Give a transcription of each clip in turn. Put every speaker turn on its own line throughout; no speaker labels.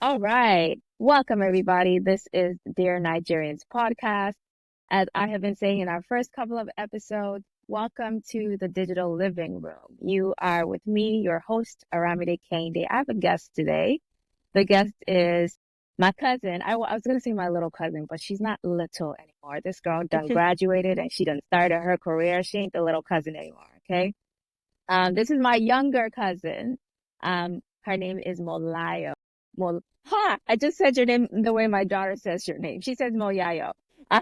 All right. Welcome, everybody. This is Dear Nigerians podcast. As I have been saying in our first couple of episodes, welcome to the digital living room. You are with me, your host, Aramide Kehinde. I have a guest today. The guest is my cousin. I was going to say my little cousin, but she's not little anymore. This girl done graduated and she done started her career. She ain't the little cousin anymore. Okay. This is my younger cousin. Her name is Molayo. I just said your name the way my daughter says your name. She says Moyayo. Uh,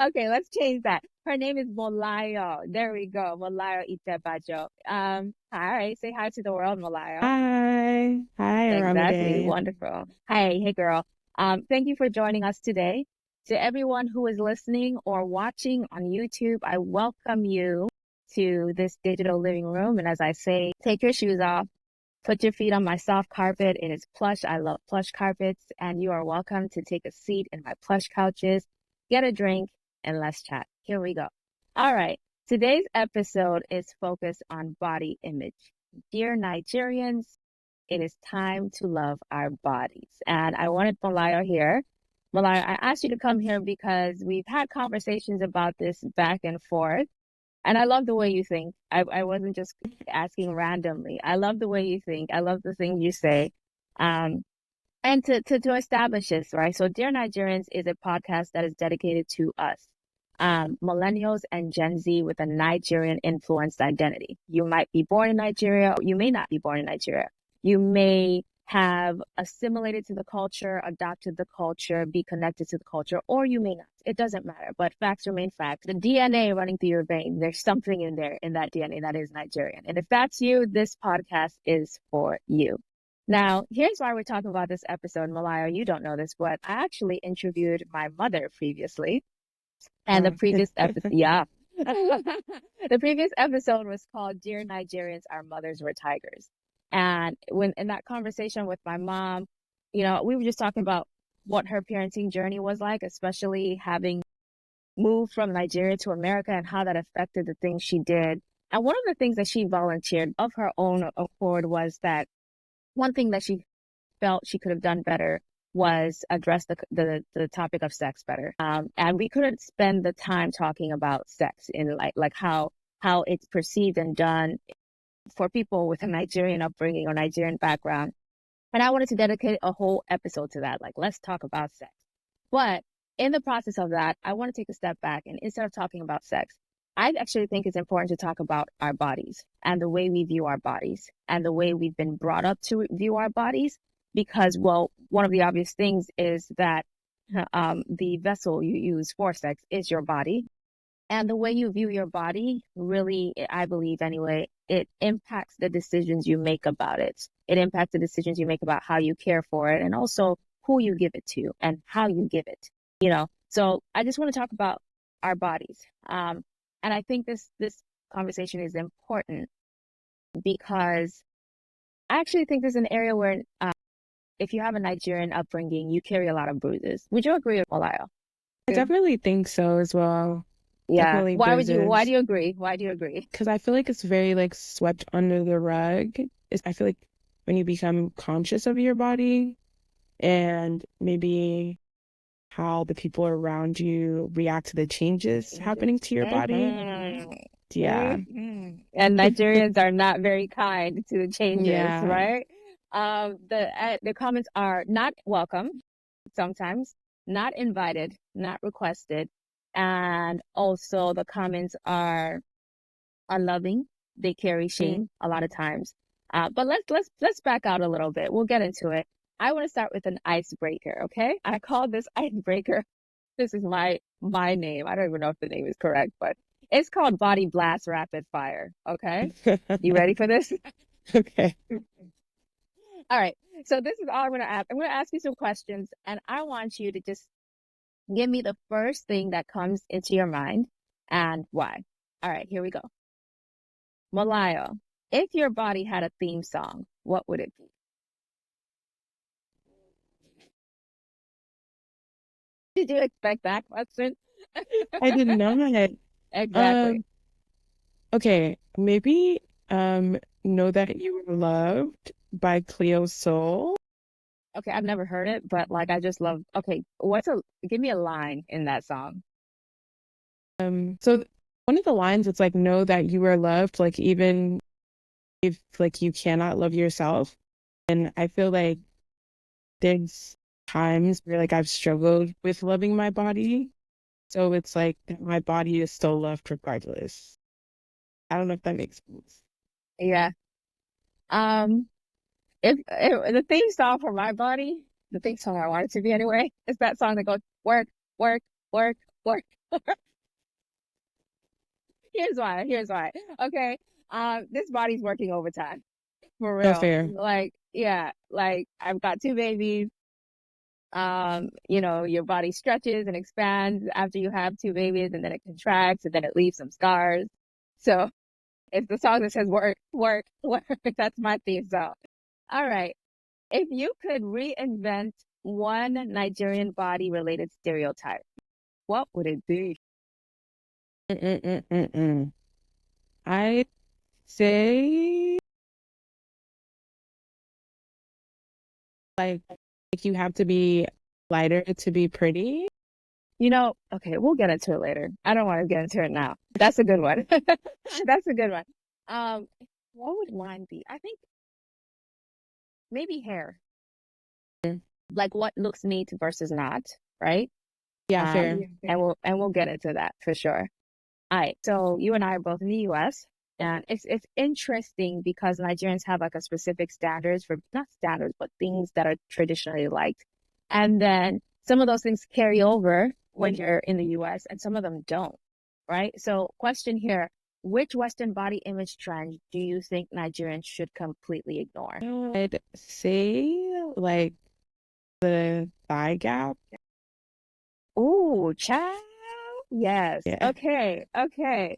okay, let's change that. Her name is Molayo. There we go. Molayo Ifebajo. Hi. Say hi to the world, Molayo.
Hi. Hi,
Exactly.
Aramide.
Wonderful. Hey, girl. Thank you for joining us today. To everyone who is listening or watching on YouTube, I welcome you to this digital living room. And as I say, take your shoes off, put your feet on my soft carpet. It is plush. I love plush carpets. And you are welcome to take a seat in my plush couches, get a drink, and let's chat. Here we go. All right. Today's episode is focused on body image. Dear Nigerians, it is time to love our bodies. And I wanted Molayo here. Molayo, I asked you to come here because we've had conversations about this back and forth. And I love the way you think. I wasn't just asking randomly. I love the way you think. I love the things you say. Um, and to establish this, right? So Dear Nigerians is a podcast that is dedicated to us, millennials and Gen Z with a Nigerian influenced identity. You might be born in Nigeria, or you may not be born in Nigeria. You may have assimilated to the culture, adopted the culture, be connected to the culture, or you may not. It doesn't matter, but facts remain facts. The DNA running through your veins, there's something in there in that DNA that is Nigerian. And if that's you, this podcast is for you. Now, here's why we're talking about this episode, Molayo. You don't know this, but I actually interviewed my mother previously. And the
Oh.
previous episode, yeah. The previous episode was called Dear Nigerians, Our Mothers Were Tigers. And when in that conversation with my mom, we were just talking about what her parenting journey was like, especially having moved from Nigeria to America and how that affected the things she did. And one of the things that she volunteered of her own accord was that one thing that she felt she could have done better was address the topic of sex better. And we couldn't spend the time talking about sex in like how it's perceived and done for people with a Nigerian upbringing or Nigerian background. And I wanted to dedicate a whole episode to that. Like, let's talk about sex. But in the process of that, I want to take a step back and instead of talking about sex, I actually think it's important to talk about our bodies and the way we view our bodies and the way we've been brought up to view our bodies. Because, well, one of the obvious things is that the vessel you use for sex is your body. And the way you view your body really, I believe anyway, it impacts the decisions you make about it. It impacts the decisions you make about how you care for it and also who you give it to and how you give it. So I just want to talk about our bodies. And I think this conversation is important because I actually think there's an area where if you have a Nigerian upbringing, you carry a lot of bruises. Would you agree with Molayo?
I definitely think so as well.
Yeah.
Definitely
Why do
bruises.
you agree? Why do you agree?
Because I feel like it's very like swept under the rug. I feel like when you become conscious of your body and maybe how the people around you react to the changes
Changes.
happening to your body.
Mhm.
Yeah.
Mhm. And Nigerians are not very kind to the changes,
Yeah.
right? The comments are not welcome sometimes, not invited, not requested, and also the comments are unloving. They carry shame a lot of times. But let's back out a little bit. We'll get into it. I want to start with an icebreaker, okay? I call this icebreaker. This is my name. I don't even know if the name is correct, but it's called Body Blast Rapid Fire. Okay, you ready for this?
Okay.
All right. So this is all I'm gonna ask. I'm gonna ask you some questions, and I want you to just give me the first thing that comes into your mind and why. All right, here we go. Malayo, if your body had a theme song, what would it be? Did you expect that question?
I did not.
Exactly.
Um, okay, maybe. Know That You Are Loved by Cleo Soul.
Okay, I've never heard it, but like I just love. Okay, give me a line in that song.
So one of the lines, it's like, know that you are loved, like even if like you cannot love yourself. And I feel like there's times where like I've struggled with loving my body. So it's like that my body is still loved regardless. I don't know if that makes sense.
Yeah. Um, if the theme song for my body, the theme song I want it to be anyway, is that song that goes work, work, work, work. Here's why. Here's why. Okay. This body's working overtime for
No
real.
fair.
Like, yeah, like I've got two babies. Your body stretches and expands after you have two babies, and then it contracts, and then it leaves some scars. So it's the song that says work, work, work. That's my theme song. All right. If you could reinvent one Nigerian body related stereotype, what would it be?
Mm-mm-mm-mm-mm. I say like you have to be lighter to be pretty.
Okay, we'll get into it later. I don't want to get into it now. That's a good one. That's a good one. Um, what would mine be? I think maybe hair. Like what looks neat versus not, right?
Yeah, fair.
And we'll get into that for sure. All right. So you and I are both in the US, and it's interesting because Nigerians have like a specific standards for not standards, but things that are traditionally liked. And then some of those things carry over when you're in the US and some of them don't, right? So question here, which Western body image trend do you think Nigerians should completely ignore?
I'd say like the thigh gap.
Ooh, child. Yes.
Yeah.
Okay. Okay.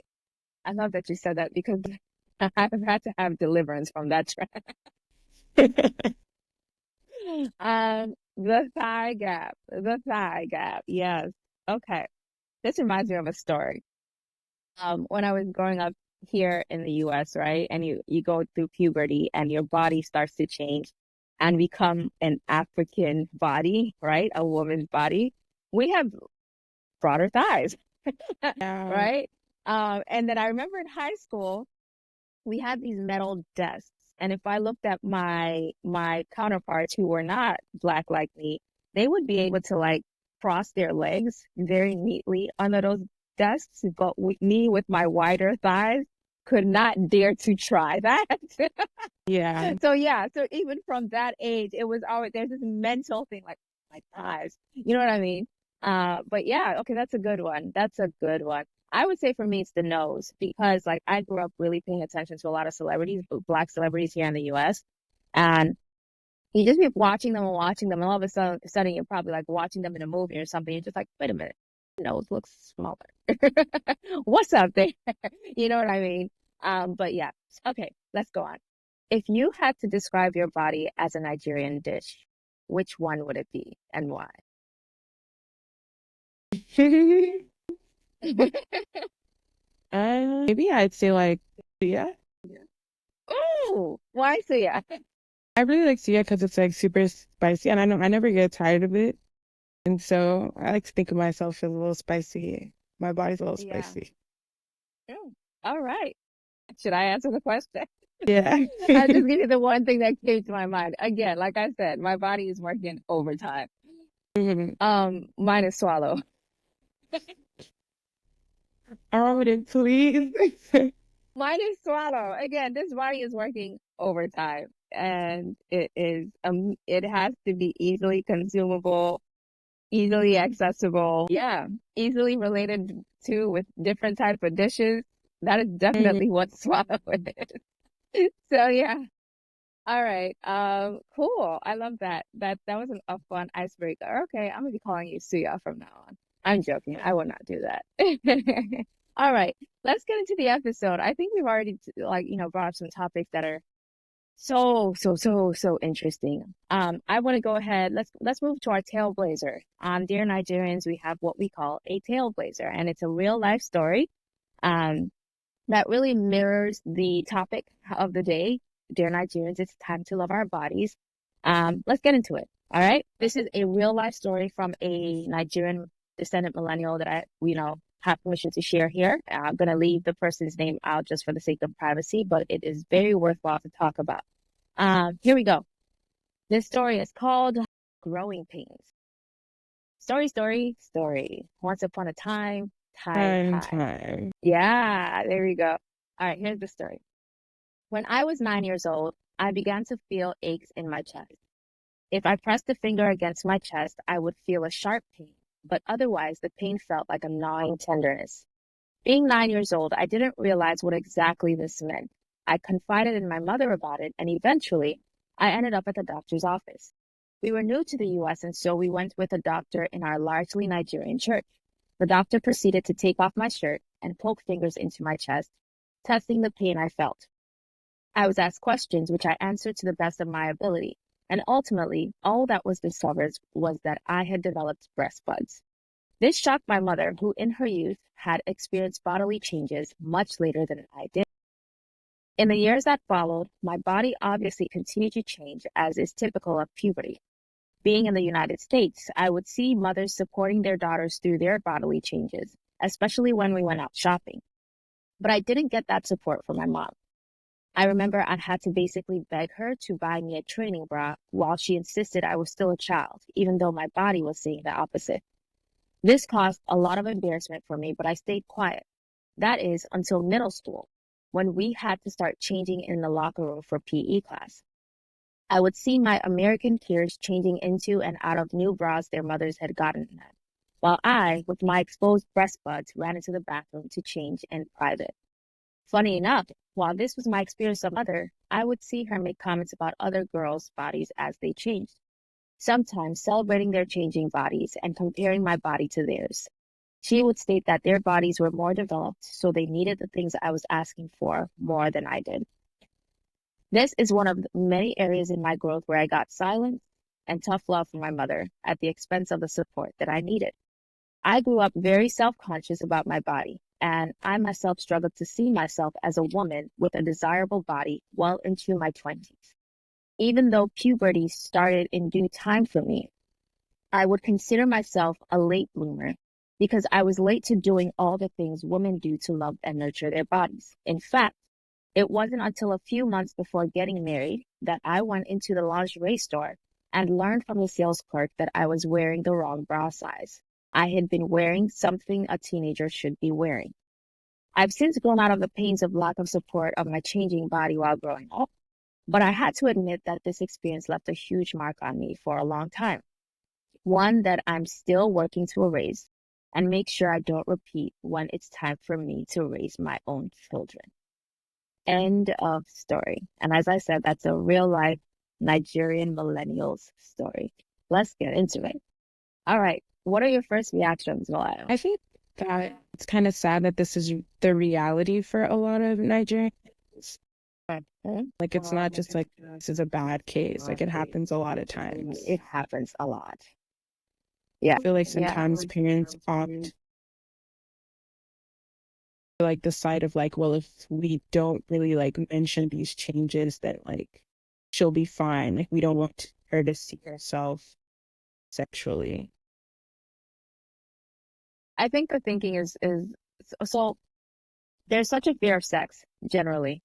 I love that you said that because I've had to have deliverance from that trend. The thigh gap. The thigh gap. Yes. Okay. This reminds me of a story. When I was growing up here in the US, right? And you go through puberty and your body starts to change and become an African body, right? A woman's body. We have broader thighs,
Yeah.
right? And then I remember in high school, we had these metal desks. And if I looked at my counterparts who were not black like me, they would be able to like cross their legs very neatly under those desks. But me with my wider thighs could not dare to try that.
Yeah.
So yeah, so even from that age, it was always there's this mental thing like my thighs. You know what I mean? But yeah, okay, that's a good one. That's a good one. I would say for me it's the nose because like I grew up really paying attention to a lot of celebrities, black celebrities here in the US. And you just be watching them, and all of a sudden you're probably like watching them in a movie or something. You're just like, wait a minute, nose looks smaller. What's up there? You know what I mean? But yeah. Okay, let's go on. If you had to describe your body as a Nigerian dish, which one would it be and why?
Maybe I'd say like suya.
Ooh, why so yeah.
I really like suya because it's like super spicy, and I know I never get tired of it. And so I like to think of myself as a little spicy. My body's a little
Yeah.
spicy.
Mm. All right. Should I answer the question?
Yeah.
I'll just give you the one thing that came to my mind. Again, like I said, my body is working overtime.
Mhm.
Mine is swallow.
Aramide, please.
Mine is swallow. Again, this body is working overtime and it has to be easily consumable, easily accessible. Yeah, easily related to with different type of dishes. That is
Mhm.
definitely what swallow is. So yeah. All right. Cool. I love that. That was a fun icebreaker. Okay, I'm gonna be calling you Suya from now on. I'm joking. I will not do that. All right. Let's get into the episode. I think we've already brought up some topics that are so interesting. I want to go ahead. Let's move to our tailblazer. Dear Nigerians, we have what we call a tailblazer, and it's a real life story. Um, that really mirrors the topic of the day. Dear Nigerians, it's time to love our bodies. Let's get into it. All right. This is a real life story from a Nigerian descendant millennial that have permission to share here. I'm going to leave the person's name out just for the sake of privacy, but it is very worthwhile to talk about. Here we go. This story is called Growing Pains. Story, story, story. Once upon a time, time.
Time.
Yeah, there we go. All right, here's the story. When I was 9 years old, I began to feel aches in my chest. If I pressed a finger against my chest, I would feel a sharp pain, but otherwise the pain felt like a gnawing tenderness. Being 9 years old, I didn't realize what exactly this meant. I confided in my mother about it, and eventually I ended up at the doctor's office. We were new to the US, and so we went with a doctor in our largely Nigerian church. The doctor proceeded to take off my shirt and poke fingers into my chest, testing the pain I felt. I was asked questions which I answered to the best of my ability, and ultimately, all that was discovered was that I had developed breast buds. This shocked my mother, who in her youth had experienced bodily changes much later than I did. In the years that followed, my body obviously continued to change, as is typical of puberty. Being in the United States, I would see mothers supporting their daughters through their bodily changes, especially when we went out shopping. But I didn't get that support from my mom. I remember I had to basically beg her to buy me a training bra while she insisted I was still a child, even though my body was saying the opposite. This caused a lot of embarrassment for me, but I stayed quiet. That is until middle school, when we had to start changing in the locker room for PE class. I would see my American peers changing into and out of new bras their mothers had gotten them, while I, with my exposed breast buds, ran into the bathroom to change in private. Funny enough, while this was my experience of mother, I would see her make comments about other girls' bodies as they changed, sometimes celebrating their changing bodies and comparing my body to theirs. She would state that their bodies were more developed, so they needed the things I was asking for more than I did. This is one of the many areas in my growth where I got silence and tough love from my mother at the expense of the support that I needed. I grew up very self-conscious about my body, and I myself struggled to see myself as a woman with a desirable body well into my 20s. Even though puberty started in due time for me, I would consider myself a late bloomer because I was late to doing all the things women do to love and nurture their bodies. In fact, it wasn't until a few months before getting married that I went into the lingerie store and learned from the sales clerk that I was wearing the wrong bra size. I had been wearing something a teenager should be wearing. I've since grown out of the pains of lack of support of my changing body while growing up, but I had to admit that this experience left a huge mark on me for a long time, one that I'm still working to erase and make sure I don't repeat when it's time for me to raise my own children. End of story. And as I said, that's a real life Nigerian millennials story. Let's get into it. All right. What are your first reactions, Molayo?
I think that it's kind of sad that this is the reality for a lot of Nigerians.
Mhm.
Like, it's not just like this is a bad case. Like, it happens a lot of times.
It happens a lot. Yeah.
I feel like
Yeah.
sometimes parents opt for, like, the side of like, well, if we don't really like mention these changes, then like she'll be fine. Like, we don't want her to see herself sexually.
I think the thinking is so there's such a fear of sex generally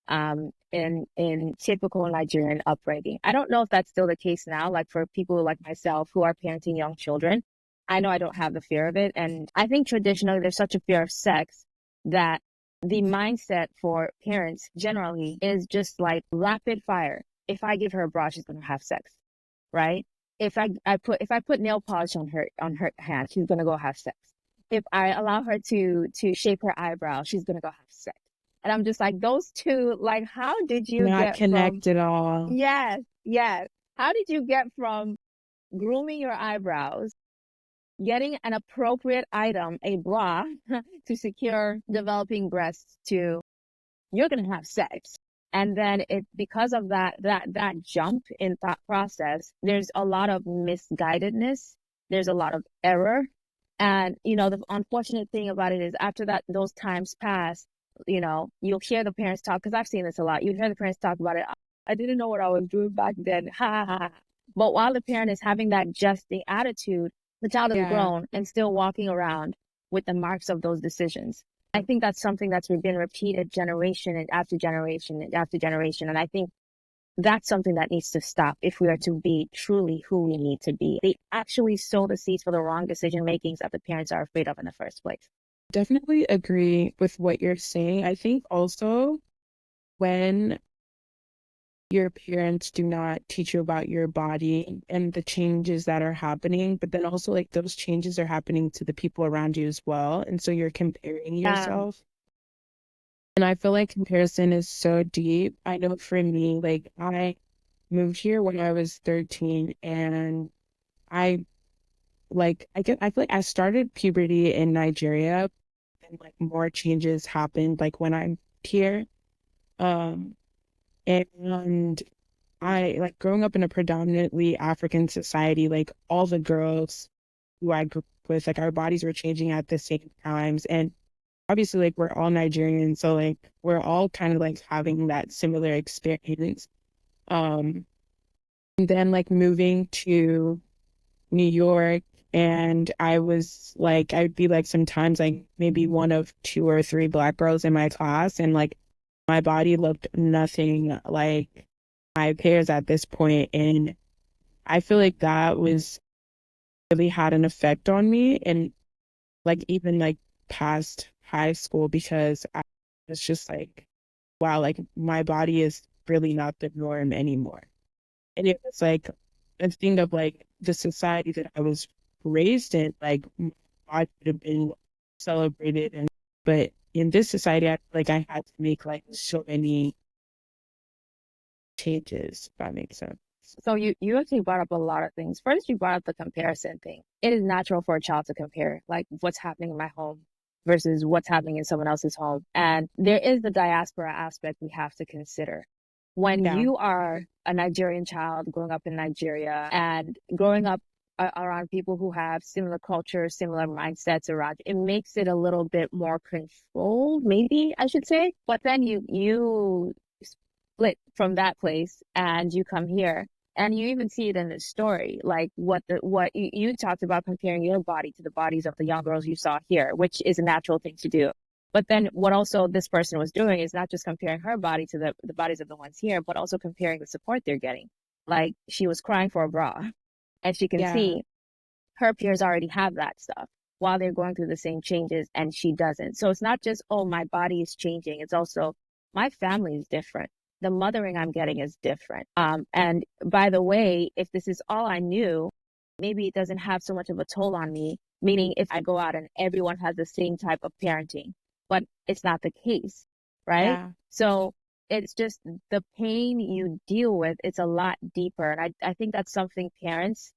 in typical Nigerian upbringing. I don't know if that's still the case now, like for people like myself who are parenting young children. I know I don't have the fear of it. And I think traditionally there's such a fear of sex that the mindset for parents generally is just like rapid fire. If I give her a bra, she's gonna have sex, right? If I put nail polish on her hand, she's gonna go have sex. If I allow her to shape her eyebrow, she's gonna go have sex. And I'm just like, those two, like, how did you
Not
get from,
connect at all.
yes, yes. How did you get from grooming your eyebrows, getting an appropriate item, a bra, to secure developing breasts to you're gonna have sex? And then it because of that jump in thought process, there's a lot of misguidedness, there's a lot of error. And the unfortunate thing about it is after that those times pass, you'll hear the parents talk, because I've seen this a lot. You hear the parents talk about it. I didn't know what I was doing back then. Ha ha ha. But while the parent is having that jesting attitude, the child is
Yeah,
grown and still walking around with the marks of those decisions. I think that's something that's been repeated generation and after generation and after generation. And I think that's something that needs to stop if we are to be truly who we need to be. They actually sow the seeds for the wrong decision makings that the parents are afraid of in the first place.
definitely agree with what you're saying. I think also when your parents do not teach you about your body and the changes that are happening, but then also like those changes are happening to the people around you as well. And so you're comparing
Um,
yourself. And I feel like comparison is so deep. I know for me, like I moved here when I was 13 and I I feel like I started puberty in Nigeria and like more changes happened like when I'm here. Um and I like growing up in a predominantly African society, like all the girls who I grew up with, like our bodies were changing at the same times. And obviously, like we're all Nigerian, so like we're all kind of like having that similar experience. Um, and then like moving to New York, and I was like, I'd be like sometimes like maybe one of two or three black girls in my class, and like my body looked nothing like my peers at this point, and I feel like that was really had an effect on me and like even like past high school because I was just like, wow, like my body is really not the norm anymore. And it was like a thing of like the society that I was raised in, like my body would have been celebrated and but in this society like I had to make like so many changes, if that makes sense.
so you actually brought up a lot of things. First, you brought up the comparison thing. It is natural for a child to compare, like what's happening in my home versus what's happening in someone else's home. And there is the diaspora aspect we have to consider. When
Yeah.
you are a Nigerian child growing up in Nigeria and growing up around people who have similar cultures, similar mindsets around, it makes it a little bit more controlled, maybe I should say. But then you split from that place and you come here and you even see it in the story, like what you talked about comparing your body to the bodies of the young girls you saw here, which is a natural thing to do. But then what also this person was doing is not just comparing her body to the bodies of the ones here, but also comparing the support they're getting. Like she was crying for a bra and she can
Yeah.
see her peers already have that stuff while they're going through the same changes and she doesn't. So it's not just, oh, my body is changing. It's also my family is different. The mothering I'm getting is different. And by the way, if this is all I knew, maybe it doesn't have so much of a toll on me, meaning if I go out and everyone has the same type of parenting, but it's not the case, right?
Yeah.
So it's just the pain you deal with, it's a lot deeper. And I think that's something parents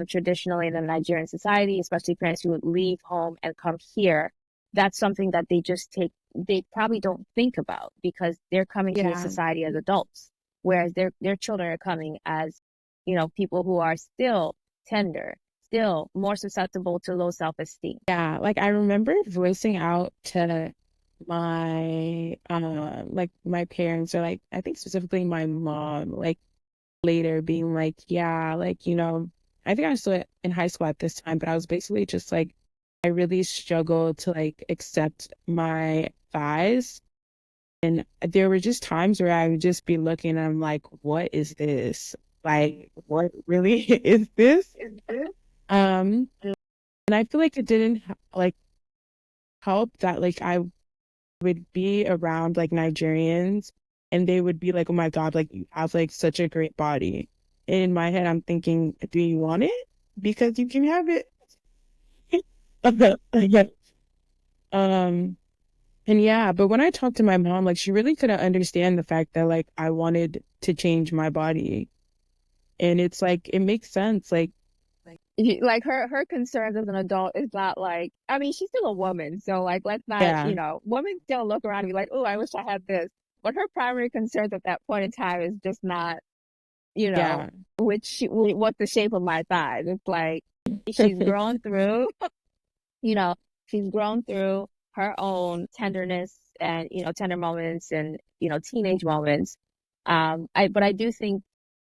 traditionally in the Nigerian society, especially parents who would leave home and come here, that's something that they just take, they probably don't think about because they're coming to the
Yeah.
society as adults, whereas their children are coming as, people who are still tender, still more susceptible to low self-esteem.
Yeah, like I remember voicing out to my like my parents or like I think specifically my mom like later being like yeah like I think I was still in high school at this time but I was basically just like I really struggled to like accept my thighs and there were just times where I would just be looking and I'm like what is this like what really is this um and I feel like it didn't like help that like I would be around like Nigerians and they would be like, oh my God, like you have like such a great body. In my head, I'm thinking, do you want it? Because you can have it. Yeah. Um, and yeah, but when I talked to my mom, like she really couldn't understand the fact that like I wanted to change my body. And it's like it makes sense.
Like her concerns as an adult is not like, I mean, she's still a woman, so like let's not,
Yeah,
women still look around and be like, oh, I wish I had this. But her primary concerns at that point in time is just not, you know,
yeah.
what's the shape of my thighs. It's like she's grown through, you know, she's grown through her own tenderness, and, tender moments and, teenage moments. But I do think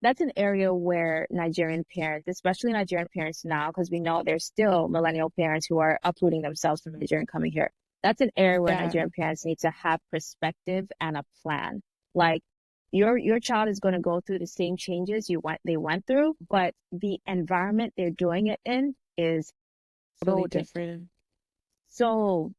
that's an area where Nigerian parents, especially Nigerian parents now, because we know there's still millennial parents who are uprooting themselves from Nigeria and coming here. That's an area where
Yeah,
Nigerian parents need to have perspective and a plan. Like your child is going to go through the same changes they went through, but the environment they're doing it in is
totally
so different.
different.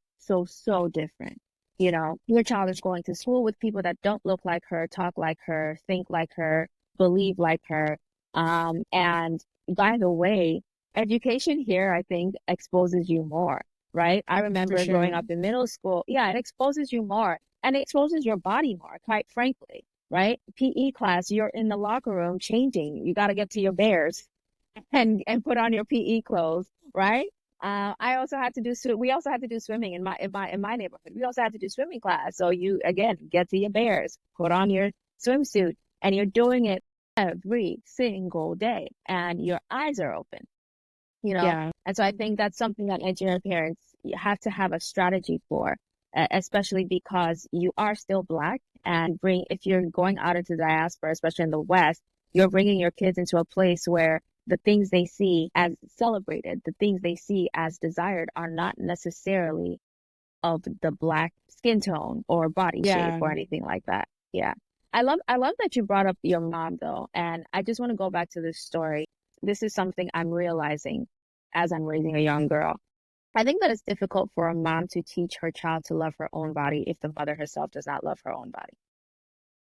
So different. Your child is going to school with people that don't look like her, talk like her, think like her, believe like her. And by the way, education here, I think, exposes you more, right? I
For
remember growing
sure.
up in middle school. Yeah, it exposes you more and it exposes your body more, quite frankly, right? PE class, you're in the locker room changing. You got to get to your bears and put on your PE clothes, right? I also had to do we also had to do swimming in my neighborhood. We also had to do swimming class. So you again get to your bears, put on your swimsuit, and you're doing it every single day, and your eyes are open, you know.
Yeah,
And so I think that's something that Nigerian parents have to have a strategy for, especially because you are still Black, and if you're going out into diaspora, especially in the West, you're bringing your kids into a place where the things they see as celebrated, the things they see as desired are not necessarily of the Black skin tone or body shape
yeah.
or anything like that. Yeah. I love that you brought up your mom though. And I just want to go back to this story. This is something I'm realizing as I'm raising a young girl. I think that it's difficult for a mom to teach her child to love her own body if the mother herself does not love her own body.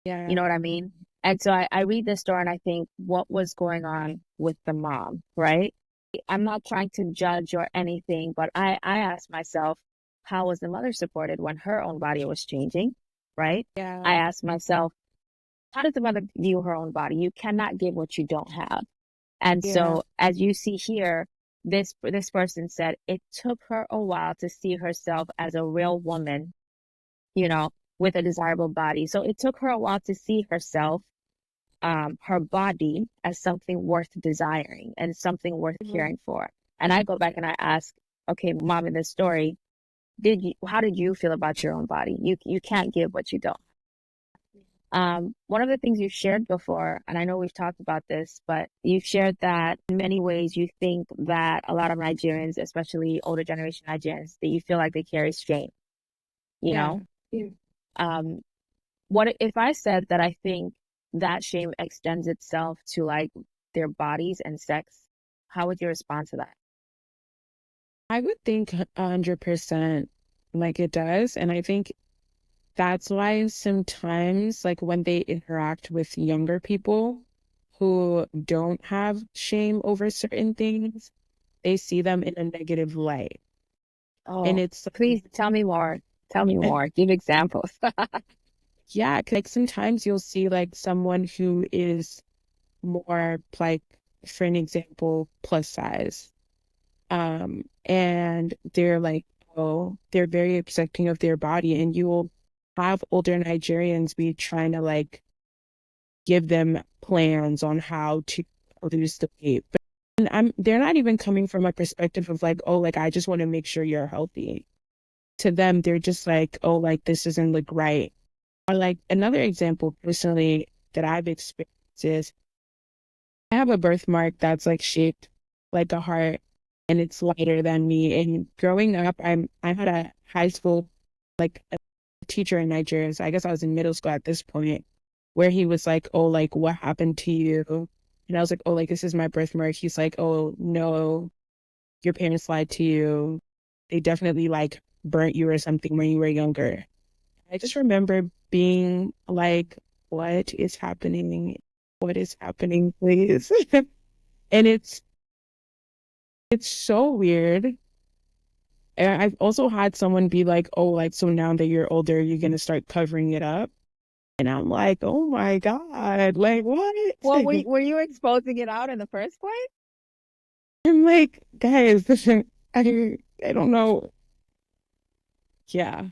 You
Yeah,
know what I mean? And so I read this story and I think, what was going on with the mom, right? I'm not trying to judge or anything, but I asked myself, how was the mother supported when her own body was changing, right? I
yeah,
asked myself, how does the mother view her own body? You cannot give what you don't have. And
yeah.
so, as you see here, this person said it took her a while to see herself as a real woman, you know, with a desirable body. So it took her a while to see herself, her body, as something worth desiring and something worth
Mhm.
caring for. And I go back and I ask, okay, mom, in this story, how did you feel about your own body? You can't give what you don't. One of the things you've shared before, and I know we've talked about this, but you've shared that in many ways you think that a lot of Nigerians, especially older generation Nigerians, that you feel like they carry shame, you
Yeah.
know? Yeah. Um, what if I said that I think that shame extends itself to like their bodies and sex? How would you respond to that?
I would think 100% like it does. And I think that's why sometimes, like when they interact with younger people who don't have shame over certain things, they see them in a negative light. And
Oh,
it's
please tell me more. Tell me
and
more. Give examples.
yeah, 'cause, like sometimes you'll see like someone who is more like, for an example, plus size. And they're like, oh, they're very accepting of their body, and you will have older Nigerians be trying to like give them plans on how to lose the weight. But and they're not even coming from a perspective of like, oh, like I just want to make sure you're healthy. To them, they're just like, oh, like this doesn't look right. Or like another example personally that I've experienced is I have a birthmark that's like shaped like a heart and it's lighter than me. And growing up, I had a high school like a teacher in Nigeria. So I guess I was in middle school at this point where he was like, oh, like what happened to you? And I was like, oh, like this is my birthmark. He's like, oh no, your parents lied to you. They definitely like burnt you or something when you were younger. I just remember being like, what is happening? What is happening, please? And it's so weird. And I've also had someone be like, oh, like, so now that you're older, you're gonna start covering it up. And I'm like, oh my God, like what?
Well, were you exposing it out in the first place?
I'm like, guys, I don't know. Yeah.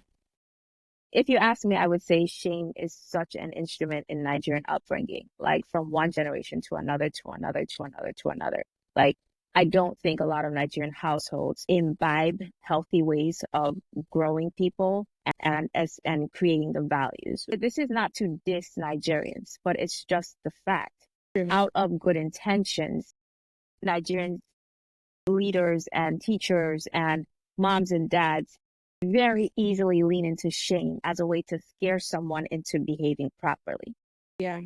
If you ask me, I would say shame is such an instrument in Nigerian upbringing, like from one generation to another, to another, to another, to another. Like, I don't think a lot of Nigerian households imbibe healthy ways of growing people and creating the values. This is not to diss Nigerians, but it's just the fact.
True.
Out of good intentions, Nigerian leaders and teachers and moms and dads very easily lean into shame as a way to scare someone into behaving properly.
Yeah.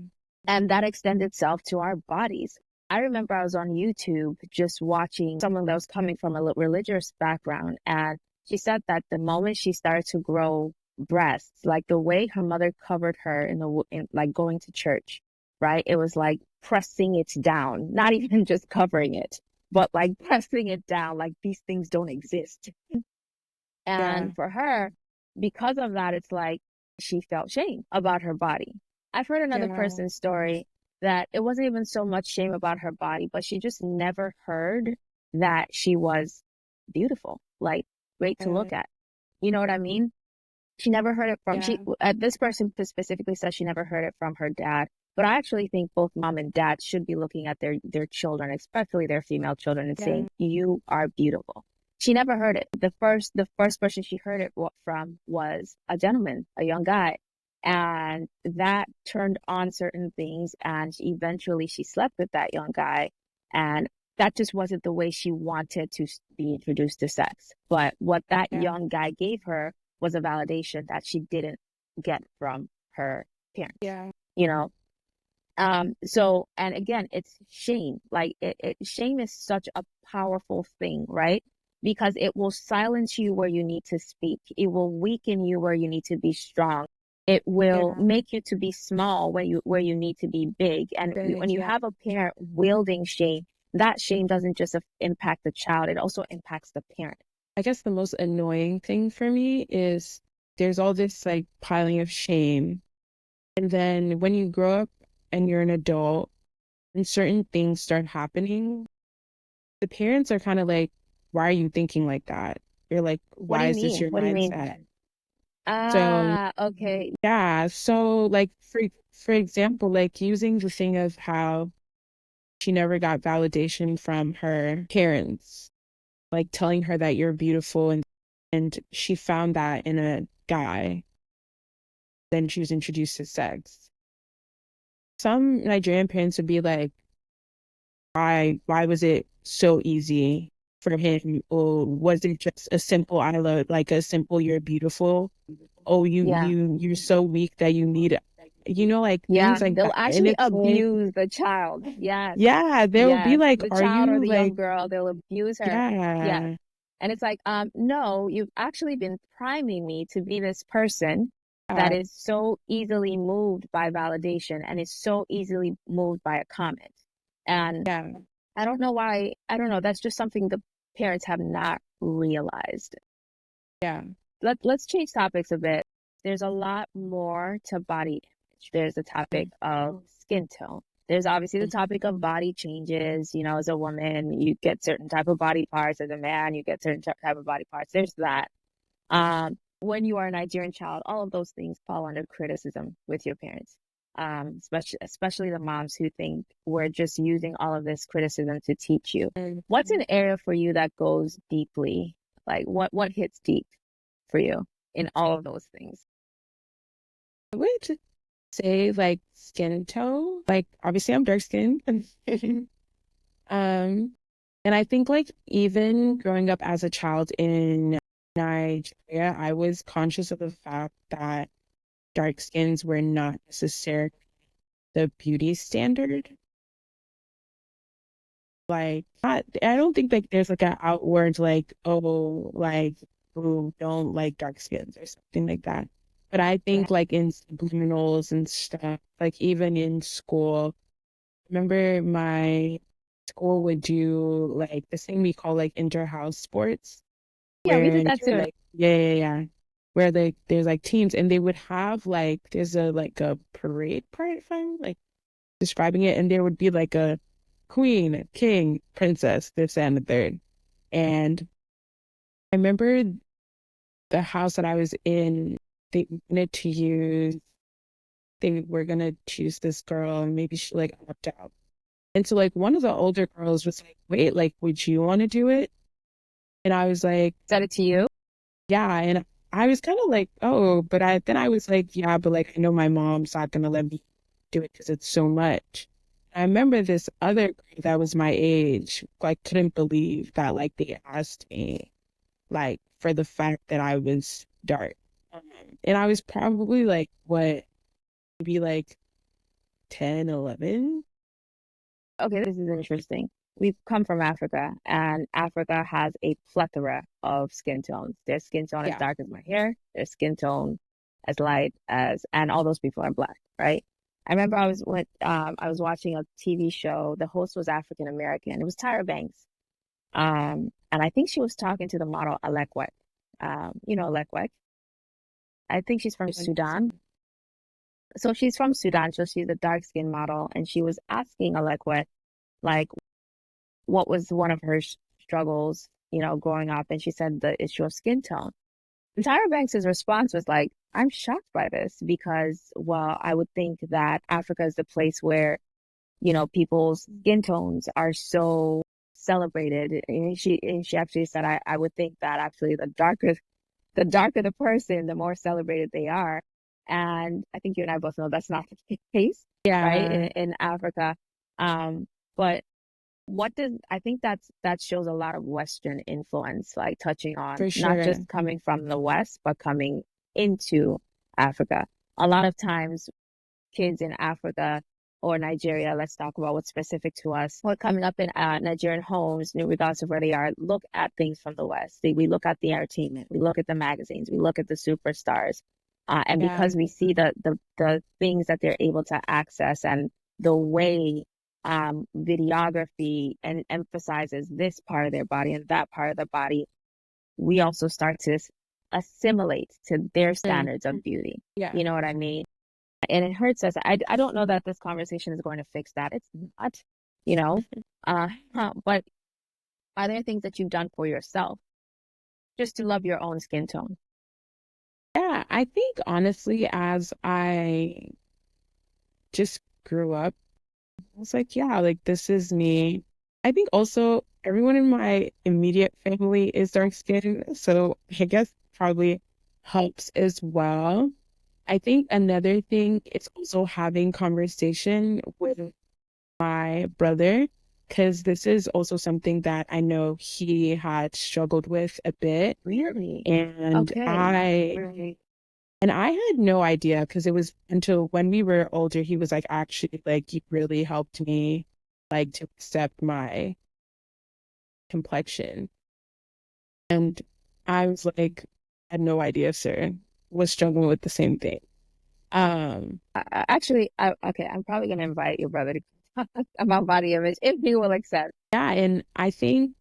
And that extends itself to our bodies. I remember I was on YouTube just watching someone that was coming from a religious background, and she said that the moment she started to grow breasts, like the way her mother covered her in like going to church, right? It was like pressing it down, not even just covering it, but like pressing it down, like these things don't exist.
Yeah.
And for her, because of that, it's like she felt shame about her body. I've heard another
Yeah.
person's story that it wasn't even so much shame about her body, but she just never heard that she was beautiful, like great to
Yeah.
look at. You know what I mean? She never heard it from
Yeah.
this person specifically says she never heard it from her dad. But I actually think both mom and dad should be looking at their children, especially their female children, and
Yeah.
saying, "You are beautiful." She never heard it. The first person she heard it from was a gentleman, a young guy, and that turned on certain things. And eventually, she slept with that young guy, and that just wasn't the way she wanted to be introduced to sex. But what that
Yeah.
young guy gave her was a validation that she didn't get from her parents,
Yeah.
you know? So, and again, it's shame. Like shame is such a powerful thing, right? Because it will silence you where you need to speak. It will weaken you where you need to be strong. It will
Yeah.
make you to be small where you need to be big. And
Big.
when you
Yeah.
have a parent wielding shame, that shame doesn't just impact the child, it also impacts the parent.
I guess the most annoying thing for me is there's all this like piling of shame. And then when you grow up and you're an adult and certain things start happening, the parents are kind of like, why are you thinking like that? You're like,
What do
why
you
is this
mean?
your
What do you mean?
mindset? So
Ah, okay.
yeah, so like for example, like using the thing of how she never got validation from her parents, like telling her that you're beautiful and she found that in a guy, then she was introduced to sex. Some Nigerian parents would be like, why was it so easy for him? Or was it just a simple I love, like a simple you're beautiful? Oh,
Yeah.
you're so weak that you need, like things
Yeah.
like
They'll
that. And
actually
it's like,
abuse the child. Yes.
yeah, they'll be
Yes.
like,
The
are
child or
you
the
like,
young girl, they'll abuse her. Yes.
yeah,
And it's like, no, you've actually been priming me to be this person that
yeah,
is so easily moved by validation and is so easily moved by a comment. And
yeah,
I don't know why, I don't know, that's just something the parents have not realized.
yeah,
Let's change topics a bit. There's a lot more to body image. There's the topic of skin tone. There's obviously the topic of body changes. You know, as a woman, you get certain type of body parts. As a man, you get certain type of body parts. There's that. When you are a Nigerian child, all of those things fall under criticism with your parents. Especially the moms who think we're just using all of this criticism to teach you. What's an area for you that goes deeply? Like what hits deep for you in all of those things?
I would say like skin tone. Like obviously I'm dark skinned. Um, and I think like even growing up as a child in Nigeria, I was conscious of the fact that dark skins were not necessarily the beauty standard. Like not, I don't think like there's like an outward like, oh, like, oh, don't like dark skins or something like that. But I think
Right.
like in subliminals and stuff, like even in school, remember my school would do like this thing we call like inter-house sports,
Yeah, we did
where
that too.
like yeah, where like there's like teams and they would have like there's a like a parade part if I'm like describing it, and there would be like a queen, a king, princess, this and the third. And I remember the house that I was in, they wanted to use, they were gonna choose this girl and maybe she like opt out. And so like one of the older girls was like, wait, like, would you want to do it? And I was like,
Said it to you.
yeah. And I was kind of like, oh, but I was like, yeah, but like I know my mom's not gonna let me do it because it's so much. I remember this other girl that was my age, like couldn't believe that like they asked me like for the fact that I was dark. Um, and I was probably like what, maybe like 10, 11.
Okay, this is interesting. We've come from Africa, and Africa has a plethora of skin tones. Their skin tone as
Yeah.
dark as my hair, their skin tone as light as, and all those people are black, right? I remember I was watching a TV show. The host was African American. It was Tyra Banks. And I think she was talking to the model Alekwek. You know Alekwek. I think she's from Sudan. So she's from Sudan, so she's a dark skinned model, and she was asking Alekwek like what was one of her struggles, growing up, and she said the issue of skin tone. And Tyra Banks's response was like, "I'm shocked by this because, well, I would think that Africa is the place where, people's skin tones are so celebrated." And she actually said, I would think that actually the darker the person, the more celebrated they are. And I think you and I both know that's not the case, right? In,
Yeah,
in Africa. But I think that shows a lot of Western influence, like touching on
for
not
sure.
just coming from the West, but coming into Africa. A lot of times kids in Africa or Nigeria, let's talk about what's specific to us. What coming up in Nigerian homes, regardless of where they are, look at things from the West. We look at the entertainment, we look at the magazines, we look at the superstars, and
Yeah,
because we see the things that they're able to access and the way videography and emphasizes this part of their body and that part of the body, we also start to assimilate to their
mm,
standards of beauty.
yeah.
You know what I mean? And it hurts us. I don't know that this conversation is going to fix that. It's not, you know. Uh, but are there things that you've done for yourself just to love your own skin tone?
Yeah, I think honestly, as I just grew up, I was like, yeah, like this is me. I think also everyone in my immediate family is dark skinned, so I guess probably helps as well. I think another thing is also having conversation with my brother, because this is also something that I know he had struggled with a bit.
Really?
And
Okay.
I had no idea because it was until when we were older, he was like, actually, like, you really helped me, like, to accept my complexion. And I was like, I had no idea, sir. Was struggling with the same thing. Um,
Actually, okay, I'm probably going to invite your brother to talk about body image if he will accept.
yeah, and I think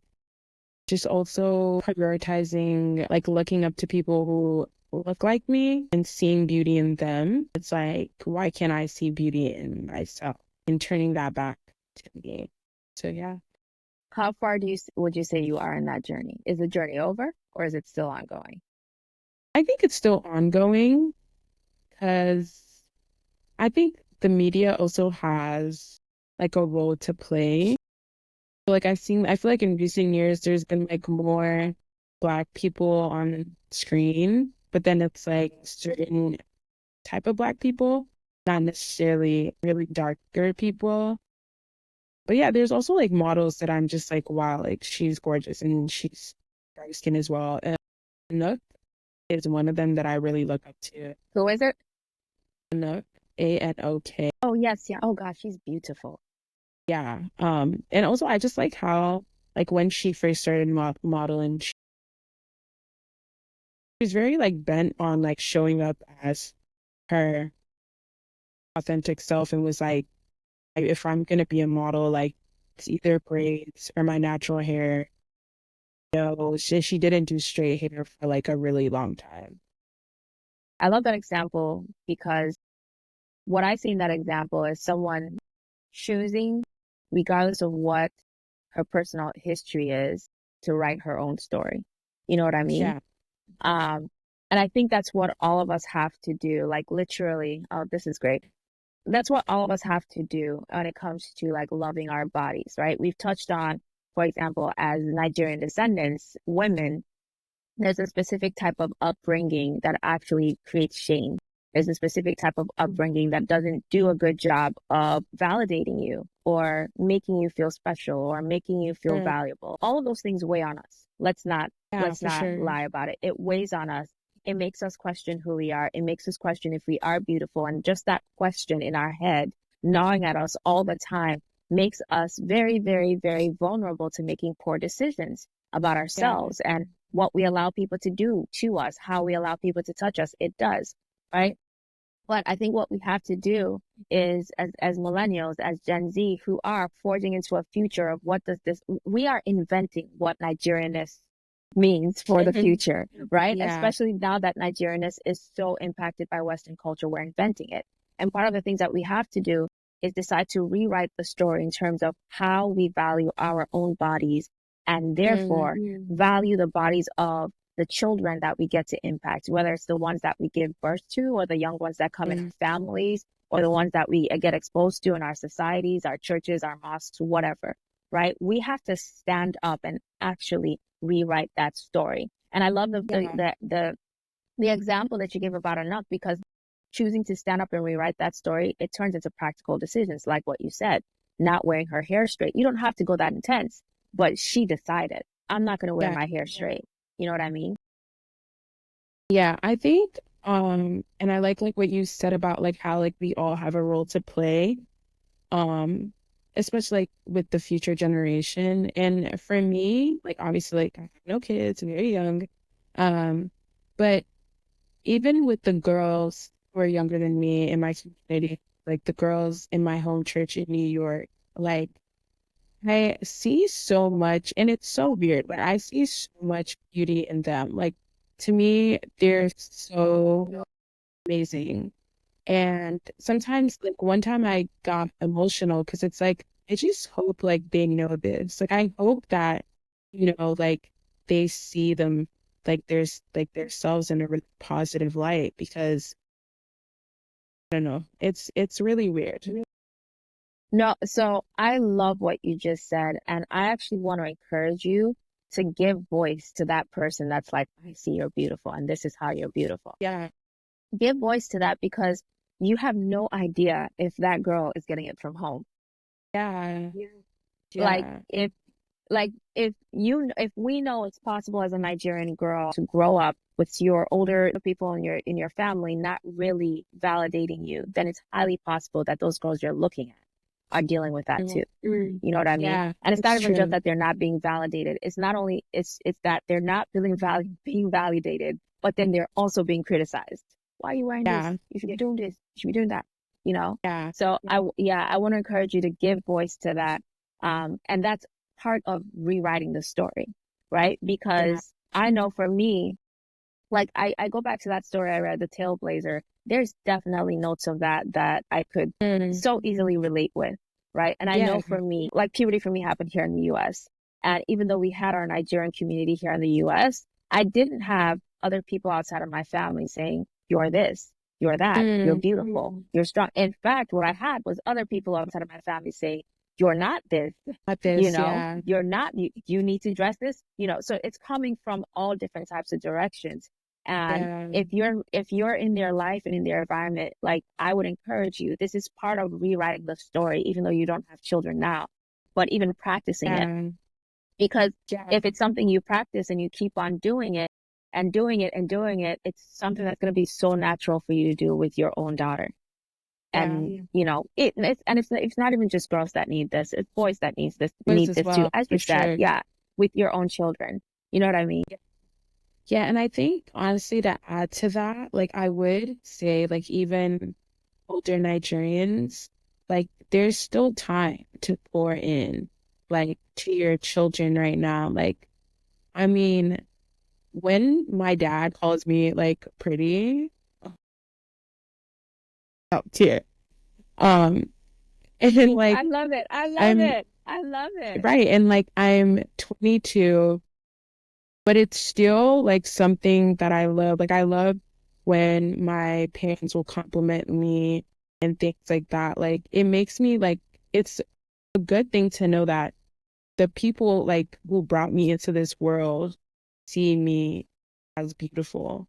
just also prioritizing, like, looking up to people who look like me and seeing beauty in them. It's like, why can't I see beauty in myself? And turning that back to me. So yeah,
How far would you say you are in that journey? Is the journey over or is it still ongoing?
I think it's still ongoing because I think the media also has like a role to play. Like I feel like in recent years, there's been like more Black people on screen, but then it's like certain type of Black people, not necessarily really darker people. But yeah, there's also like models that I'm just like, wow, like she's gorgeous and she's dark skin as well. And Nook is one of them that I really look up to.
Who is it?
Nook, Anok.
Oh, yes. Yeah. Oh, gosh, she's beautiful.
Yeah. And also I just like how like when she first started modeling, she was very like bent on like showing up as her authentic self and was like, if I'm gonna be a model, like it's either braids or my natural hair. No, she didn't do straight hair for like a really long time.
I love that example because what I see in that example is someone choosing, regardless of what her personal history is, to write her own story. You know what I mean?
Yeah,
Um, and I think that's what all of us have to do. Like literally, oh, this is great. That's what all of us have to do when it comes to like loving our bodies, right? We've touched on, for example, as Nigerian descendants, women, There's a specific type of upbringing that actually creates shame. There's a specific type of upbringing that doesn't do a good job of validating you or making you feel special or making you feel
Mm,
valuable. All of those things weigh on us. Let's not
yeah,
let's
for
not
sure.
lie about it. It weighs on us. It makes us question who we are. It makes us question if we are beautiful. And just that question in our head, gnawing at us all the time, makes us very, very, very vulnerable to making poor decisions about
Yeah.
ourselves and what we allow people to do to us, how we allow people to touch us. It does, right? But I think what we have to do is, as millennials, as Gen Z, who are forging into a future of what does this, we are inventing what Nigerianness means for the future, right?
Yeah.
Especially now that Nigerianness is so impacted by Western culture, we're inventing it. And part of the things that we have to do is decide to rewrite the story in terms of how we value our own bodies and therefore value the bodies of the children that we get to impact, whether it's the ones that we give birth to or the young ones that come in our
Mm,
families or the ones that we get exposed to in our societies, our churches, our mosques, whatever, right? We have to stand up and actually rewrite that story. And I love
yeah.
the example that you gave about enough because choosing to stand up and rewrite that story, it turns into practical decisions, like what you said, not wearing her hair straight. You don't have to go that intense, but she decided, I'm not going to wear
Yeah.
my hair straight. You know what I mean?
Yeah, I think and I like what you said about like how like we all have a role to play. Um especially like with the future generation. And for me, like obviously like I have no kids, very young. Um but even with the girls who are younger than me in my community, like the girls in my home church in New York, like I see so much, and it's so weird, but I see so much beauty in them. Like to me, they're so amazing. And sometimes, like one time I got emotional because it's like, I just hope like they know this. Like I hope that, like they see them like there's like themselves in a really positive light because I don't know, it's really weird.
No, so I love what you just said. And I actually want to encourage you to give voice to that person that's like, I see you're beautiful and this is how you're beautiful.
Yeah,
Give voice to that because you have no idea if that girl is getting it from home.
yeah,
Like
yeah.
if we know it's possible as a Nigerian girl to grow up with your older people in your family not really validating you, then it's highly possible that those girls you're looking at are dealing with that too. You know what I mean?
Yeah,
And it's not
it's
even just
true.
that they're not being validated. It's not only it's that they're not being validated, but then they're also being criticized. Why are you wearing this?
Yeah,
You should be doing this. You should be doing that. You know?
yeah,
So I want to encourage you to give voice to that. And that's part of rewriting the story, right?
yeah.
Because I know for me, like I go back to that story I read, The Tailblazer. There's definitely notes of that I could
Mm,
so easily relate with, right? And I know
yeah,
for me, like puberty for me happened here in the US. And even though we had our Nigerian community here in the US, I didn't have other people outside of my family saying, you're this, you're that, you're
mm,
beautiful, you're strong. In fact, what I had was other people outside of my family say, you're not this,
at this, yeah,
you're not, you need to dress this, so it's coming from all different types of directions. And
yeah,
if you're in their life and in their environment, like I would encourage you, this is part of rewriting the story, even though you don't have children now, but even practicing it.
yeah,
Because
yeah,
if it's something you practice and you keep on doing it and doing it and doing it, it's something that's going to be so natural for you to do with your own daughter.
yeah.
And it's not even just girls that need this, it's boys that
Boys
need
as
this too,
well,
as
for
you said,
sure.
yeah, with your own children. You know what I mean?
Yeah, and I think honestly to add to that, like I would say like even older Nigerians, like there's still time to pour in like to your children right now. Like, I mean, when my dad calls me like pretty, oh, tear. Um, and then
I
like
love it. I love
I'm
it. I love it.
right, and like I'm 22, but it's still like something that I love. Like I love when my parents will compliment me and things like that. Like it makes me like it's a good thing to know that the people like who brought me into this world see me as beautiful.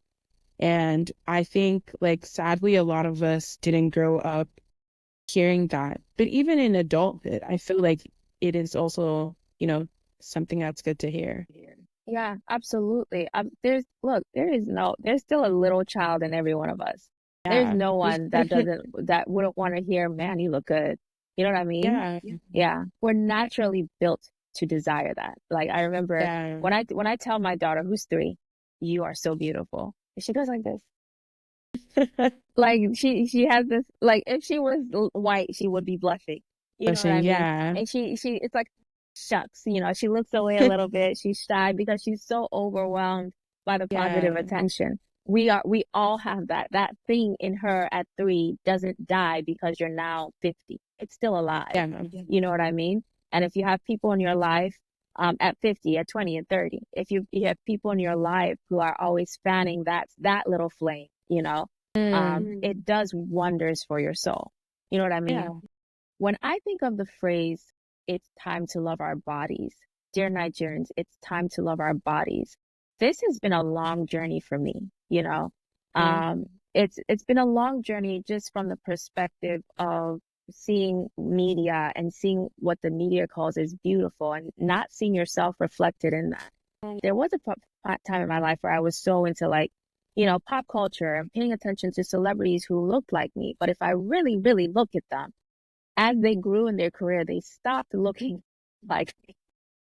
And I think, like, sadly, a lot of us didn't grow up hearing that. But even in adulthood, I feel like it is also, something that's good to hear.
Yeah, absolutely. There's still a little child in every one of us. There's
Yeah.
no one that wouldn't want to hear, man, you look good. You know what I mean?
Yeah.
Yeah. We're naturally built to desire that. Like I remember
Yeah.
when I tell my daughter who's 3, you are so beautiful. And she goes like this. Like she has this, like if she was white, she would be blushing. You know what I
Pushing,
mean?
yeah.
And she it's like shucks, she looks away a little bit. She's shy because she's so overwhelmed by the positive
Yeah.
attention. We all have that. That thing in her at 3 doesn't die because you're now 50. It's still alive.
Yeah.
You know what I mean? And if you have people in your life at 50, at 20, and 30, if you have people in your life who are always fanning that little flame, it does wonders for your soul. You know what I mean?
Yeah.
When I think of the phrase, it's time to love our bodies, dear Nigerians, it's time to love our bodies. This has been a long journey for me, you know.
Mm.
Um, it's been a long journey just from the perspective of seeing media and seeing what the media calls is beautiful and not seeing yourself reflected in that. There was a time in my life where I was so into like, pop culture and paying attention to celebrities who looked like me. But if I really, really look at them, as they grew in their career, they stopped looking like me.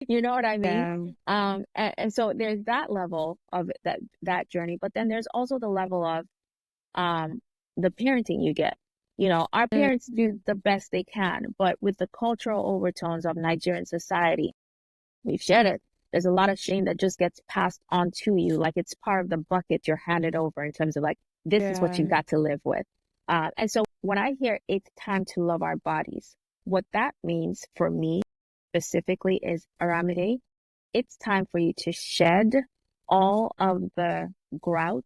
You know what I mean?
Yeah.
And so there's that level of that journey, but then there's also the level of um the parenting you get. Our
Mm.
parents do the best they can, but with the cultural overtones of Nigerian society, we've shared it. There's a lot of shame that just gets passed on to you, like it's part of the bucket you're handed over in terms of like, this is what
Yeah.
you've got to live with. And so when I hear it's time to love our bodies, what that means for me specifically is, Aramide, it's time for you to shed all of the grout,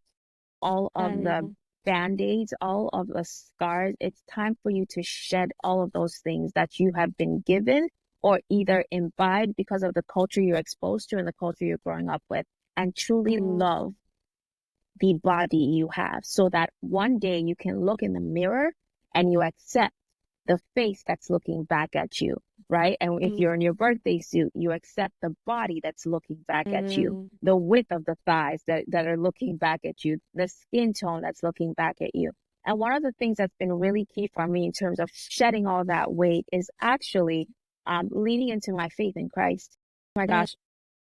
all of the
Mm.
band-aids, all of the scars. It's time for you to shed all of those things that you have been given or either imbibed because of the culture you're exposed to and the culture you're growing up with, and truly love the body you have so that one day you can look in the mirror and you accept the face that's looking back at you, right? And if you're in your birthday suit, you accept the body that's looking back at you,
Mm.
the width of the thighs that are looking back at you, the skin tone that's looking back at you. And one of the things that's been really key for me in terms of shedding all that weight is actually leaning into my faith in Christ. Oh my
Mm.
gosh,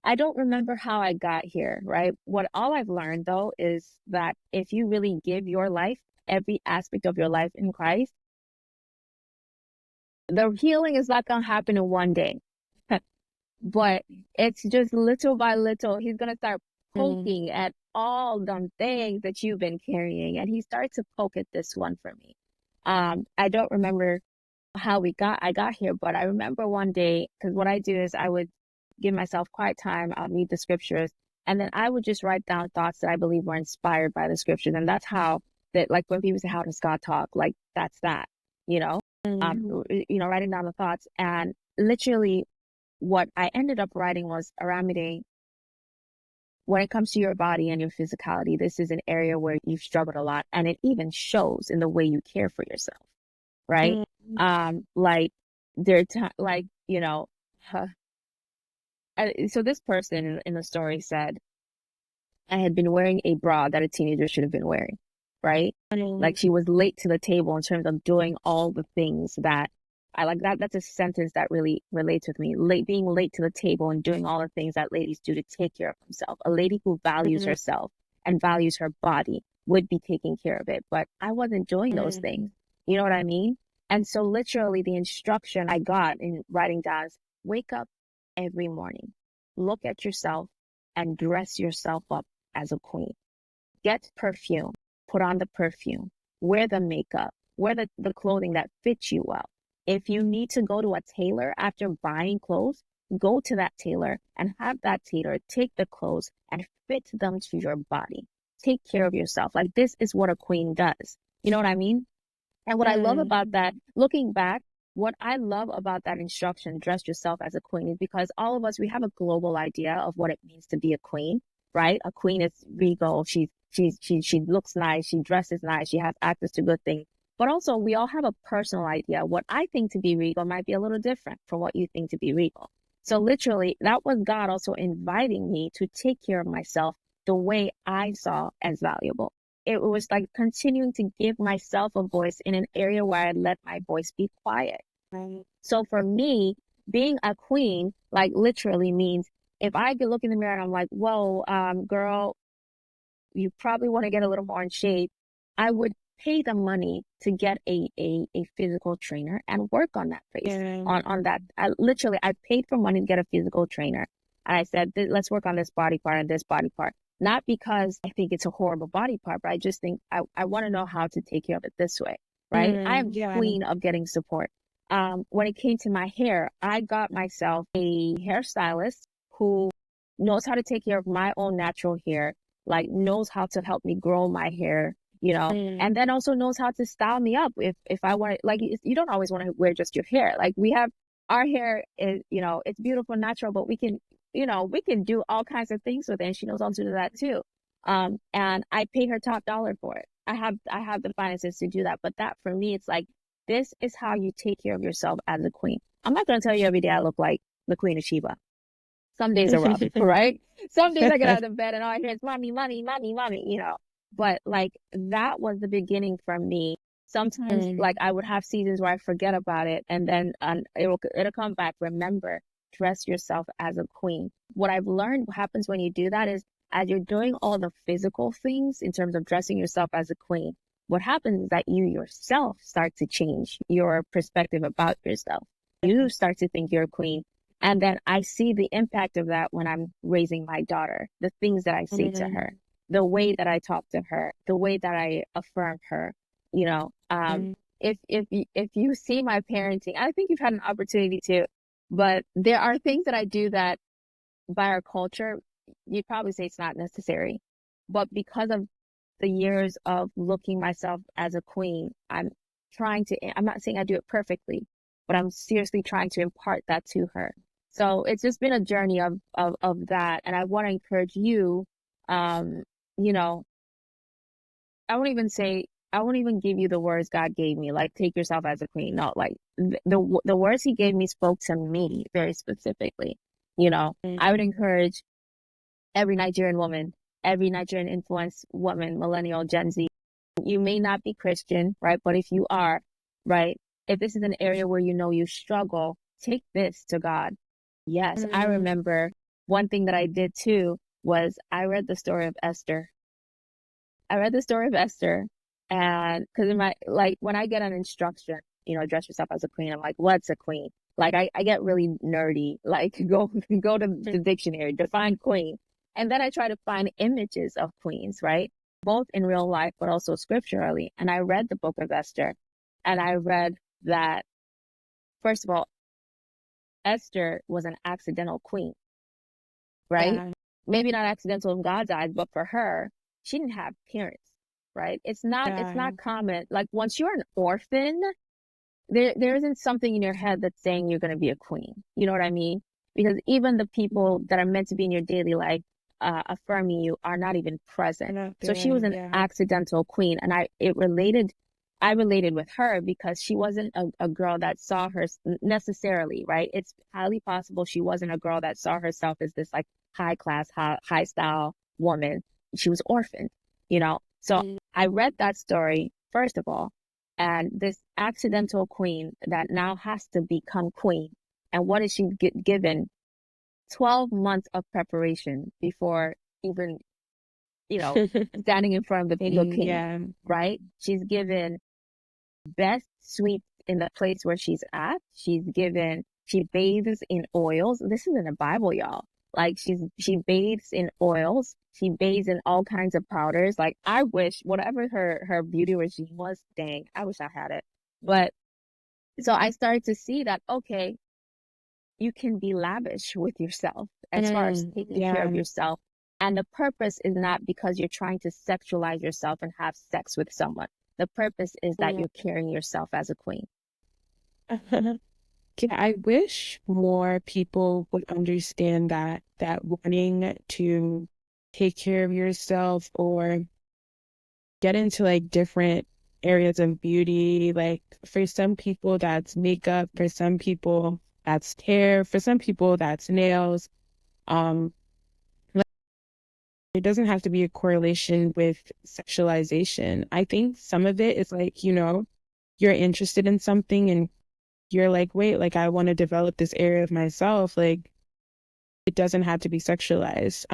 I don't remember how I got here, right? What all I've learned though is that if you really give your life, every aspect of your life in Christ, the healing is not going to happen in one day, but it's just little by little. He's going to start
Mm.
poking at all the things that you've been carrying, and he starts to poke at this one for me. I don't remember how I got here, but I remember one day, because what I do is I would give myself quiet time, I'll read the scriptures, and then I would just write down thoughts that I believe were inspired by the scriptures. And that's how that, like when people say, how does God talk? Like that's that, you know,
Mm.
writing down the thoughts. And literally what I ended up writing was, Aramide, when it comes to your body and your physicality, this is an area where you've struggled a lot. And it even shows in the way you care for yourself, right?
Mm.
Like like, so this person in the story said, I had been wearing a bra that a teenager should have been wearing, right?
Mm.
Like she was late to the table in terms of doing all the things that I like. That's a sentence that really relates with me. Being late to the table and doing all the things that ladies do to take care of themselves. A lady who values
Mm.
herself and values her body would be taking care of it, but I wasn't doing those
Mm.
things. You know what I mean? And so literally the instruction I got in writing down is, wake up every morning, look at yourself and dress yourself up as a queen. Get perfume, put on the perfume, wear the makeup, wear the clothing that fits you well. If you need to go to a tailor after buying clothes, go to that tailor and have that tailor take the clothes and fit them to your body. Take care of yourself. Like this is what a queen does. You know what I mean? And what I love
Mm.
about that, looking back, what I love about that instruction, dress yourself as a queen, is because all of us, we have a global idea of what it means to be a queen. right? A queen is regal. She looks nice. She dresses nice. She has access to good things. But also, we all have a personal idea. What I think to be regal might be a little different from what you think to be regal. So literally, that was God also inviting me to take care of myself the way I saw as valuable. It was like continuing to give myself a voice in an area where I let my voice be quiet.
Right.
So for me, being a queen, like literally means if I could look in the mirror and I'm like, whoa, girl, you probably want to get a little more in shape, I would pay the money to get a physical trainer and work on that face,
Yeah.
on that. I paid for money to get a physical trainer. And I said, let's work on this body part and this body part. Not because I think it's a horrible body part, but I just think I want to know how to take care of it this way, right? I am
Yeah.
queen of getting support. When it came to my hair, I got myself a hairstylist who knows how to take care of my own natural hair, like knows how to help me grow my hair, and then also knows how to style me up if I want to, like you don't always want to wear just your hair. Like we have our hair is, it's beautiful, natural, but we can do all kinds of things with it. And she knows how to do that too. And I pay her top dollar for it. I have the finances to do that. But that for me, it's like, this is how you take care of yourself as a queen. I'm not going to tell you every day I look like the Queen of Sheba. Some days are rough, right? Some days I get out of bed and all I hear is mommy, mommy, mommy, mommy. But like that was the beginning for me. Sometimes like I would have seasons where I forget about it and then it'll come back. Remember, dress yourself as a queen. What I've learned happens when you do that is as you're doing all the physical things in terms of dressing yourself as a queen, what happens is that you yourself start to change your perspective about yourself. You start to think you're a queen, and then I see the impact of that when I'm raising my daughter, the things that I say to her, the way that I talk to her, the way that I affirm her, you know. If you see my parenting, I think you've had an opportunity to, but there are things that I do that by our culture, you'd probably say it's not necessary. But because of the years of looking myself as a queen, I'm not saying I do it perfectly, but I'm seriously trying to impart that to her. So it's just been a journey of that. And I want to encourage you, um, you know, I won't even give you the words God gave me, like take yourself as a queen. No, like the words he gave me spoke to me very specifically. I would encourage every Nigerian woman, every Nigerian influenced woman, millennial, Gen Z. You may not be Christian, right? But if you are, right, if this is an area where you struggle, take this to God. Yes, I remember one thing that I did too was I read the story of Esther. I read the story of Esther, and because in my like when I get an instruction, dress yourself as a queen, I'm like, what's a queen? Like I get really nerdy, like go to the dictionary, define queen. And then I try to find images of queens, right? Both in real life, but also scripturally. And I read the book of Esther, and I read that, first of all, Esther was an accidental queen, right?
Yeah.
Maybe not accidental in God's eyes, but for her, she didn't have parents, right? It's not common. Like once you're an orphan, there isn't something in your head that's saying you're going to be a queen. You know what I mean? Because even the people that are meant to be in your daily life, affirming you are not even present.
Not
So she
there.
was an
Yeah.
accidental queen, and I related with her because she wasn't a girl that saw her necessarily, right? It's highly possible she wasn't a girl that saw herself as this like high class, high style woman. She was orphaned, So I read that story, first of all, and this accidental queen that now has to become queen. And what is she given? 12 months of preparation before even, you know, standing in front of the king,
Yeah.
right? She's given best sweeps in the place where she's at. She bathes in oils. This is in the Bible, y'all. Like she bathes in oils. She bathes in all kinds of powders. Like I wish whatever her beauty regime was, dang, I wish I had it. But so I started to see that, okay, you can be lavish with yourself as far as taking care
Yeah.
of yourself. And the purpose is not because you're trying to sexualize yourself and have sex with someone. The purpose is that you're carrying yourself as a queen.
Yeah, I wish more people would understand that wanting to take care of yourself or get into like different areas of beauty. Like for some people, that's makeup. For some people, that's hair. For some people, that's nails. Um, like, it doesn't have to be a correlation with sexualization. I think some of it is like, you're interested in something and you're like, wait, like I want to develop this area of myself. Like it doesn't have to be sexualized.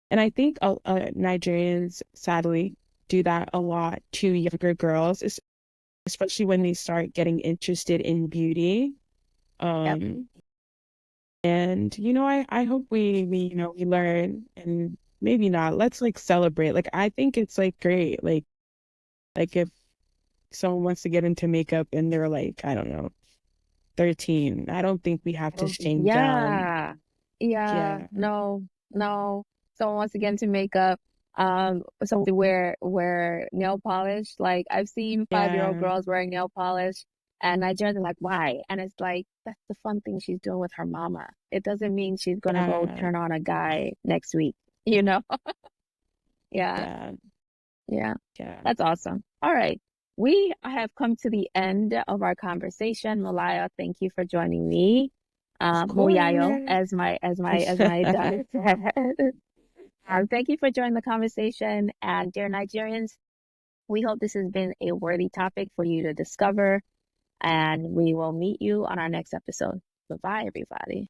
And I think Nigerians sadly do that a lot to younger girls, especially when they start getting interested in beauty.
Yep.
Um, and I hope we learn and maybe not. Let's like celebrate. Like I think it's like great. Like if someone wants to get into makeup and they're like, I don't know, 13, I don't think we have to
Oh,
shame down.
yeah. Yeah.
Yeah.
No, no. Someone wants to get into makeup. So to wear nail polish. Like I've seen 5-year-old
Yeah.
girls wearing nail polish and Nigerians are like, why? And it's like, that's the fun thing she's doing with her mama. It doesn't mean she's gonna go
Yeah.
turn on a guy next week, you know? Yeah.
Yeah.
Yeah.
Yeah.
That's awesome. All right. We have come to the end of our conversation. Malaya, thank you for joining me.
Of
Moyayo,
course.
as my daughter said. Thank you for joining the conversation. And dear Nigerians, we hope this has been a worthy topic for you to discover. And we will meet you on our next episode. Bye bye, everybody.